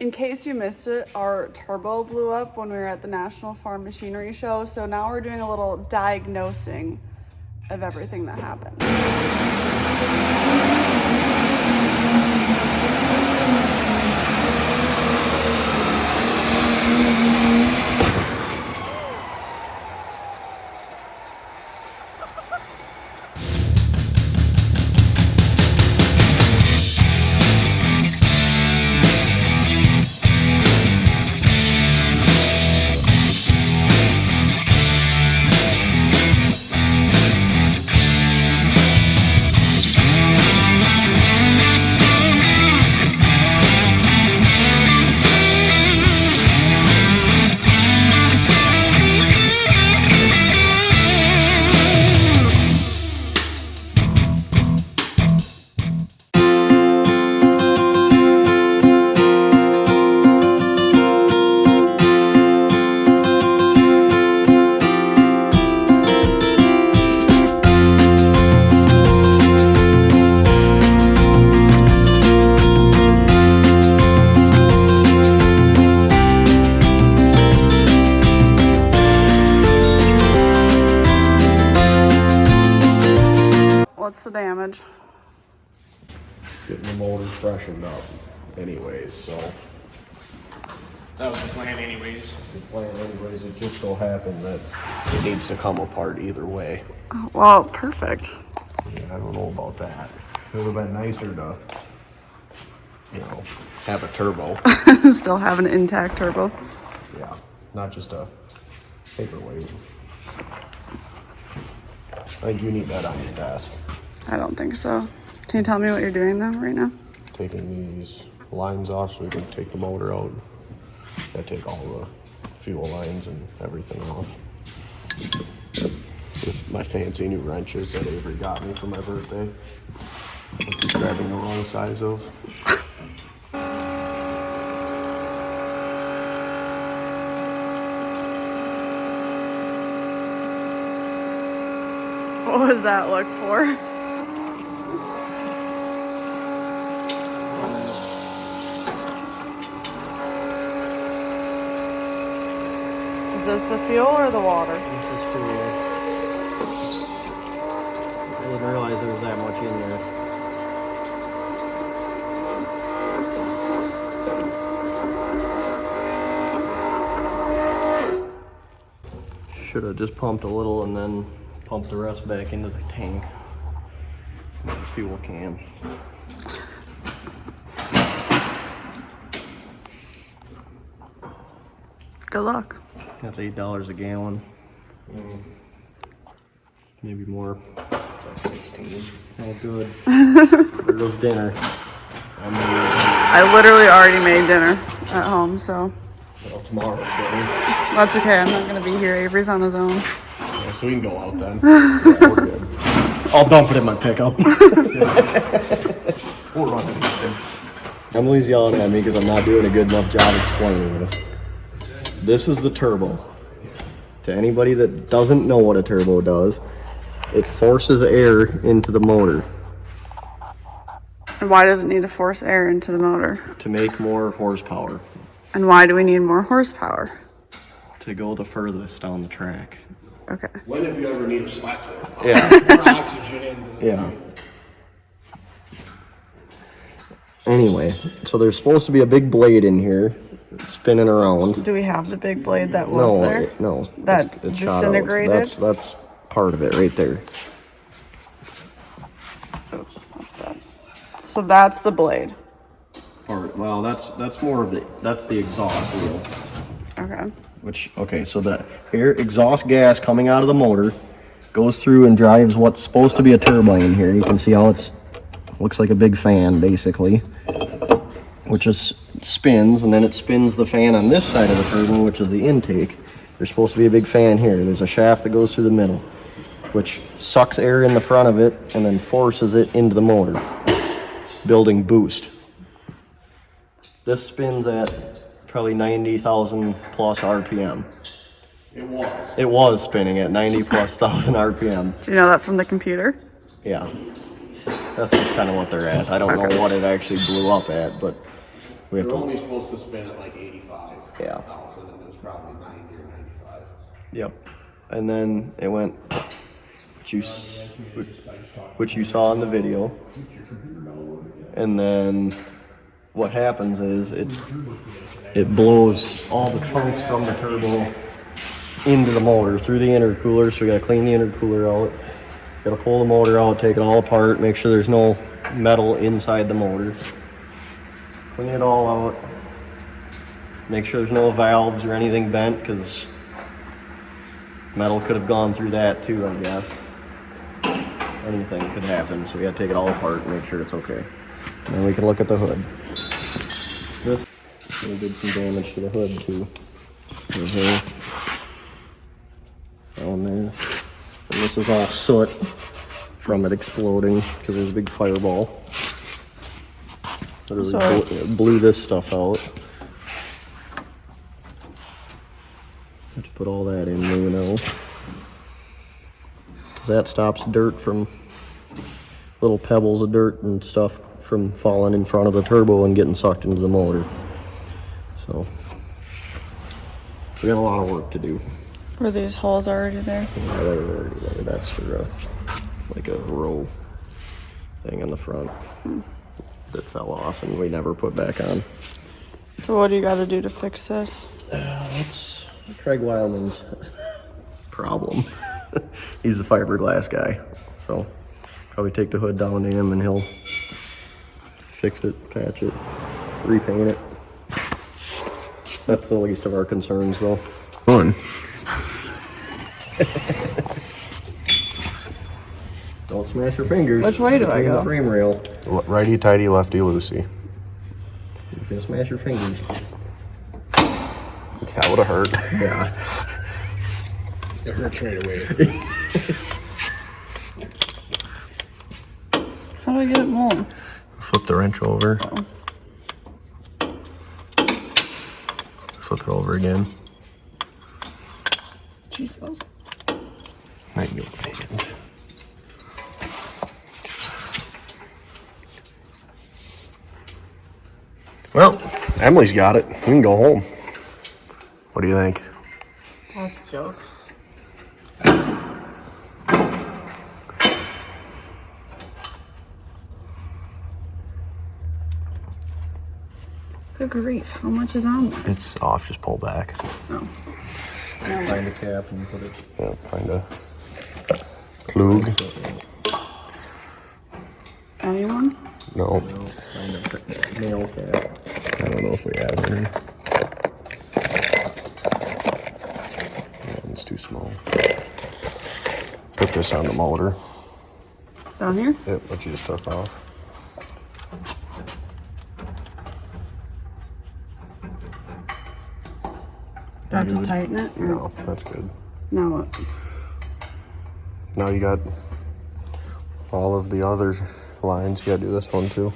In case you missed it, our turbo blew up when we were at the National Farm Machinery Show, so now we're doing a little diagnosing of everything that happened. What's the damage? Getting the motor freshened up anyways, so. That was the plan anyways. It just so happened that it needs to come apart either way. Oh, well, perfect. Yeah, I don't know about that. It would have been nicer to, you know, have a turbo. Still have an intact turbo. Yeah, not just a paperweight. I think you need that on your desk. I don't think so. Can you tell me what you're doing though right now? Taking these lines off so we can take the motor out. I take all the fuel lines and everything off. With my fancy new wrenches that Avery got me for my birthday. I keep grabbing the wrong size of. What was that look for? Is this the fuel or the water? This is fuel. I didn't realize there was that much in there. Should have just pumped a little and then pumped the rest back into the tank. The fuel can. Good luck. That's $8 a gallon. Maybe more. It's like 16. Oh, good. There goes dinner. I literally already made dinner at home, so. Well, tomorrow's dinner. That's okay, I'm not gonna be here. Avery's on his own. Yeah, so we can go out then. Yeah, we're good. I'll dump it in my pickup. We're running nothing. Emily's yelling at me because I'm not doing a good enough job explaining this. This is the turbo. To anybody that doesn't know what a turbo does, it forces air into the motor. And why does it need to force air into the motor? To make more horsepower. And why do we need more horsepower? To go the furthest down the track. Okay. When have you ever needed less horsepower? Yeah. More oxygen in. Yeah. Anyway, so there's supposed to be a big blade in here spinning around. Do we have the big blade that was there? No. That it's shot out. disintegrated? That's part of it right there. Oh, that's bad. So that's the blade. Well, that's more of that's the exhaust wheel. Okay. So the air exhaust gas coming out of the motor goes through and drives what's supposed to be a turbine here. You can see how looks like a big fan basically, which is spins, and then it spins the fan on this side of the turbine, which is the intake. There's supposed to be a big fan here. There's a shaft that goes through the middle, which sucks air in the front of it and then forces it into the motor, building boost. This spins at probably 90,000 plus RPM. It was spinning at 90 plus thousand RPM. Do you know that from the computer? Yeah. That's just kind of what they're at. I don't know what it actually blew up at, but We have You're to. only supposed to spin at like 85,000, Yeah. and it was probably 90 or 95. Yep. And then it went, which you saw in the video. And then what happens is it blows all the chunks from the turbo into the motor through the intercooler. So we gotta clean the intercooler out. Gotta pull the motor out, take it all apart, make sure there's no metal inside the motor. Clean it all out. Make sure there's no valves or anything bent, because metal could have gone through that too, I guess. Anything could happen, so we gotta take it all apart and make sure it's okay. And then we can look at the hood. This, we did some damage to the hood too. Right here. Down there. And this is all soot from it exploding, because there's a big fireball. Literally blew this stuff out. Let's put all that in new now. Because that stops dirt from, little pebbles of dirt and stuff from falling in front of the turbo and getting sucked into the motor. So, we got a lot of work to do. Were these holes already there? Yeah, they're already there. That's for like a row thing in the front that fell off and we never put back on. So what do you got to do to fix this? That's Craig Wildman's problem. He's the fiberglass guy. So probably take the hood down to him and he'll fix it, patch it, repaint it. That's the least of our concerns though. Fun. Don't smash your fingers. Which way do I between go? The frame rail. Righty tighty, lefty loosey. You're gonna smash your fingers. That would have hurt. Yeah. It hurts right away. How do I get it moved? Flip the wrench over. Flip it over again. Jesus. There you go. Well, Emily's got it. We can go home. What do you think? That's a joke. Good grief, how much is on this? It's off, just pull back. Oh. Find the cap and put it. Yeah, find a plug. Anyone? No, Find a nail cap. I don't know if we have any. That one's too small. Put this on the motor. Down here? Yep, what you just took off. Do I have to tighten it? Or- No, that's good. Now what? Now you got all of the other lines. You gotta do this one too.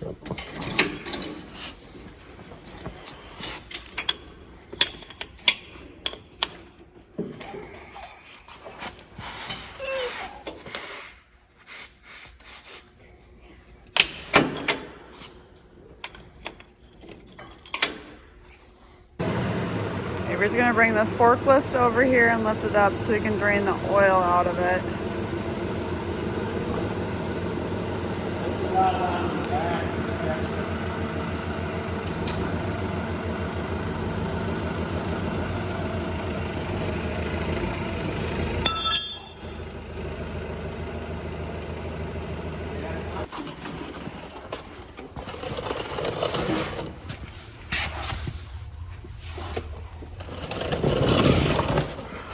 Yep. Avery's gonna bring the forklift over here and lift it up so we can drain the oil out of it.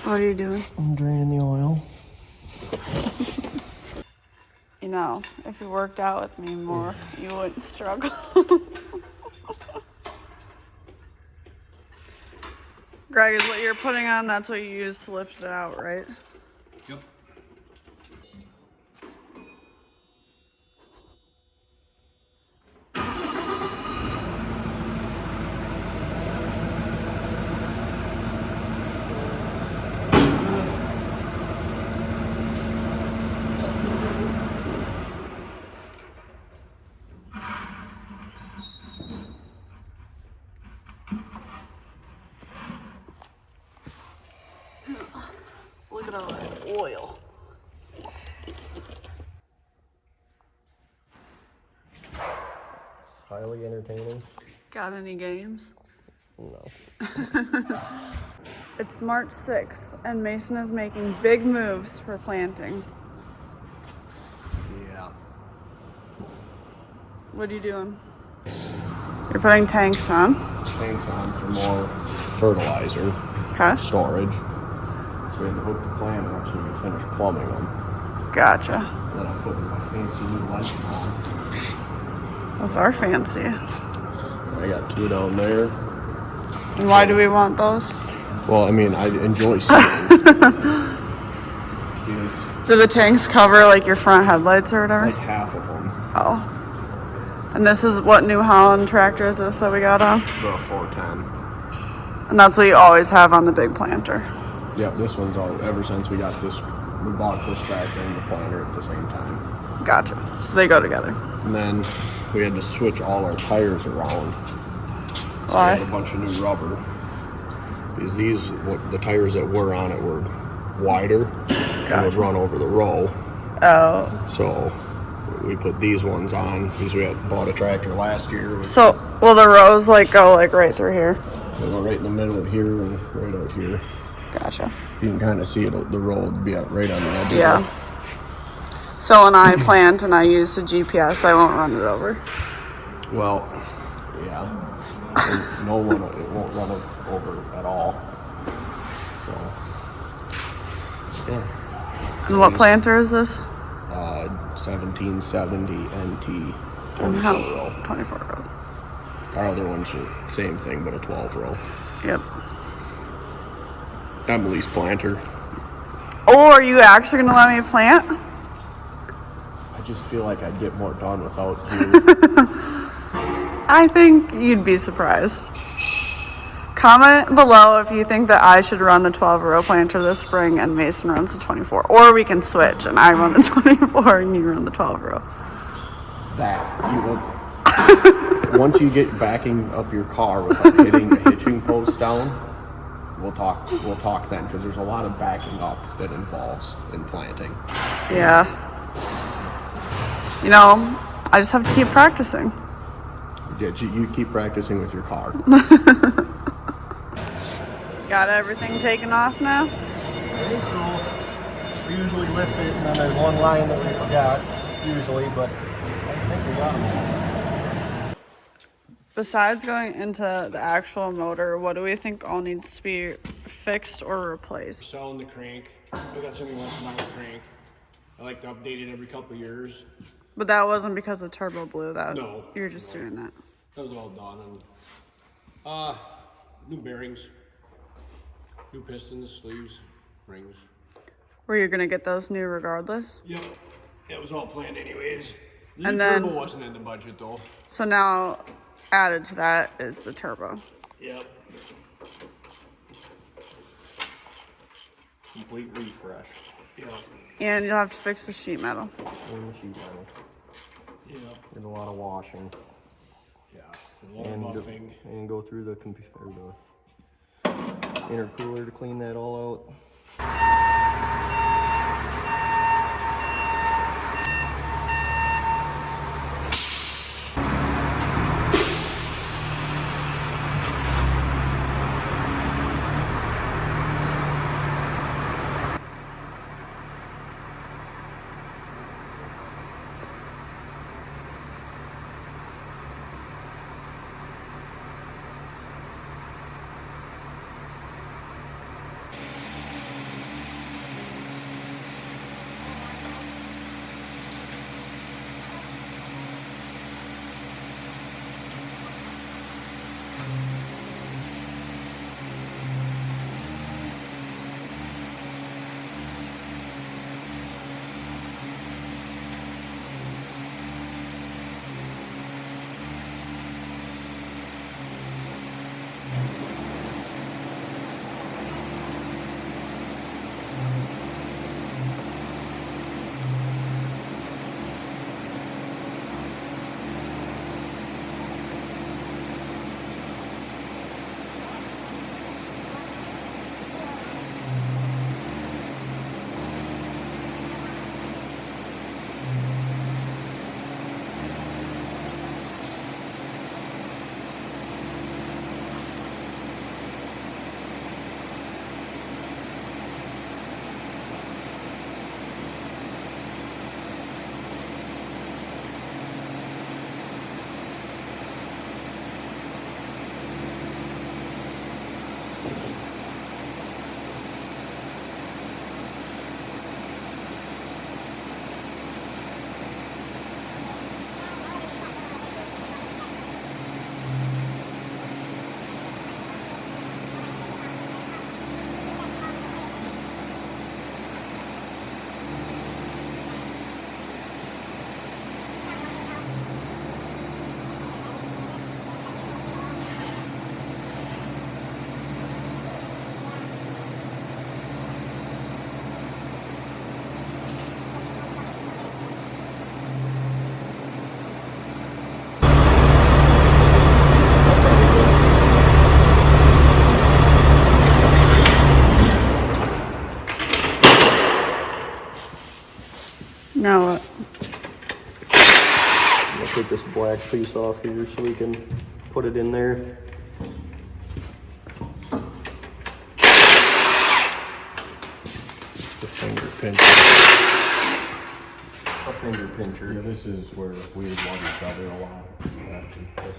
What are you doing? I'm draining the oil. You know, if you worked out with me more, you wouldn't struggle. Greg, is what you're putting on, that's what you use to lift it out, right? Yep. oil. It's highly entertaining. Got any games? No. It's March 6th, and Mason is making big moves for planting. Yeah. What are you doing? You're putting tanks on. Tanks on for more fertilizer Okay. storage. So we had to hook the plant up so we could finish plumbing them. Gotcha. Then I'm putting my fancy new lenses on. Those are fancy. I got 2 down there. And why do we want those? Well, I mean, I enjoy seeing. Do the tanks cover like your front headlights or whatever? Like half of them. Oh. And this is what New Holland tractor is this that we got on? The 410. And that's what you always have on the big planter. Yep, this one's all, ever since we got this, we bought this tractor and the planter at the same time. Gotcha. So they go together. And then we had to switch all our tires around. So Why? we had a bunch of new rubber. Because the tires that were on it were wider and would run over the row. Oh. So we put these ones on because we had bought a tractor last year. So, will the rows like go like right through here? They go right in the middle of here and right out here. Gotcha. You can kind of see it. The row would be right on the edge. Yeah. Of it. So when I plant and I use the GPS, I won't run it over. Well, yeah. And no one, it won't run over at all. So, yeah. And what planter is this? 1770 NT And 24 how? row. 24 row. Our other one's the same thing, but a 12 row. Yep. Emily's planter. Oh, are you actually gonna let me plant? I just feel like I'd get more done without you. I think you'd be surprised. Comment below if you think that I should run the 12 row planter this spring and Mason runs the 24. Or we can switch and I run the 24 and you run the 12 row. That you will. Once you get backing up your car without hitting the hitching post down, we'll talk. We'll talk then, because there's a lot of backing up that involves in planting. Yeah. You know, I just have to keep practicing. Yeah, you keep practicing with your car. Got everything taken off now? I think so. We usually lift it, and then there's one line that we forgot, usually, but I think we got them all. Besides going into the actual motor, what do we think all needs to be fixed or replaced? Selling the crank. I got somebody who wants to buy a crank. I like to update it every couple of years. But that wasn't because of turbo blew that. No. You're just doing that. That was all done. And, new bearings, new pistons, sleeves, rings. Were you gonna get those new regardless? Yep. That was all planned anyways. The And new then- turbo wasn't in the budget though. So now added to that is the turbo. Yep. Complete refresh. Yep. And you'll have to fix the sheet metal. And the sheet metal. Yep. There's a lot of washing. Yeah. A lot of buffing. And go through the computer, the intercooler to clean that all out. back piece off here so we can put it in there. It's a finger pincher. A finger pincher. Yeah, this is where we love each other a lot after this.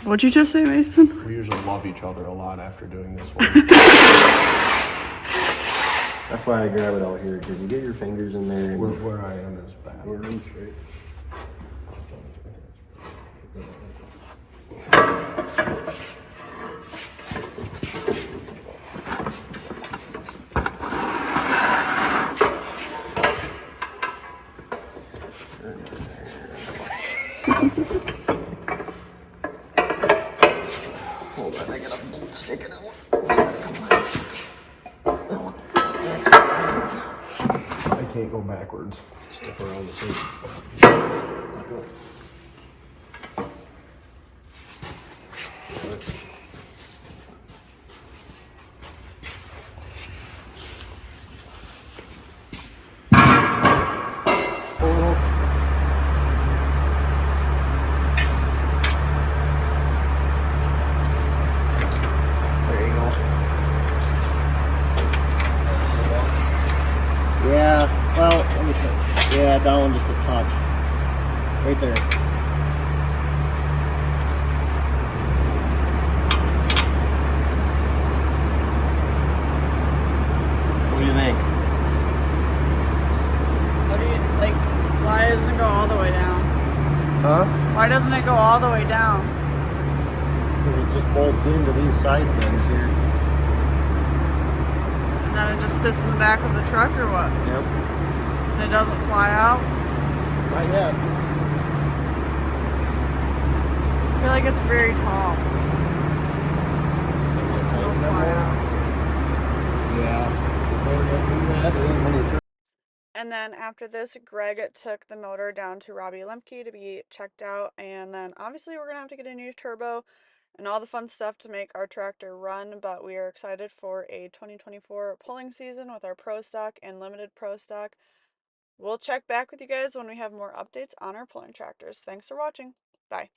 What'd you just say, Mason? We usually love each other a lot after doing this one. That's why I grab it out here, because you get your fingers in there. And where I am is bad. we're in straight. Hold on, I got a bolt sticking out. I can't go backwards. Step around the thing. There you go. Yeah, well, let me check. Yeah, down just a touch. Right there. What do you think? What do you like? Why doesn't it go all the way down? Huh? Why doesn't it go all the way down? Because it just bolts into these side things here. And then it just sits in the back of the truck, or what? Yep. And it doesn't fly out? Not yet. I feel like it's very tall. It'll fly out. Yeah. Before we do that, there ain't many. And then after this, Greg took the motor down to Robbie Lemke to be checked out. And then obviously we're going to have to get a new turbo and all the fun stuff to make our tractor run. But we are excited for a 2024 pulling season with our Pro Stock and Limited Pro Stock. We'll check back with you guys when we have more updates on our pulling tractors. Thanks for watching. Bye.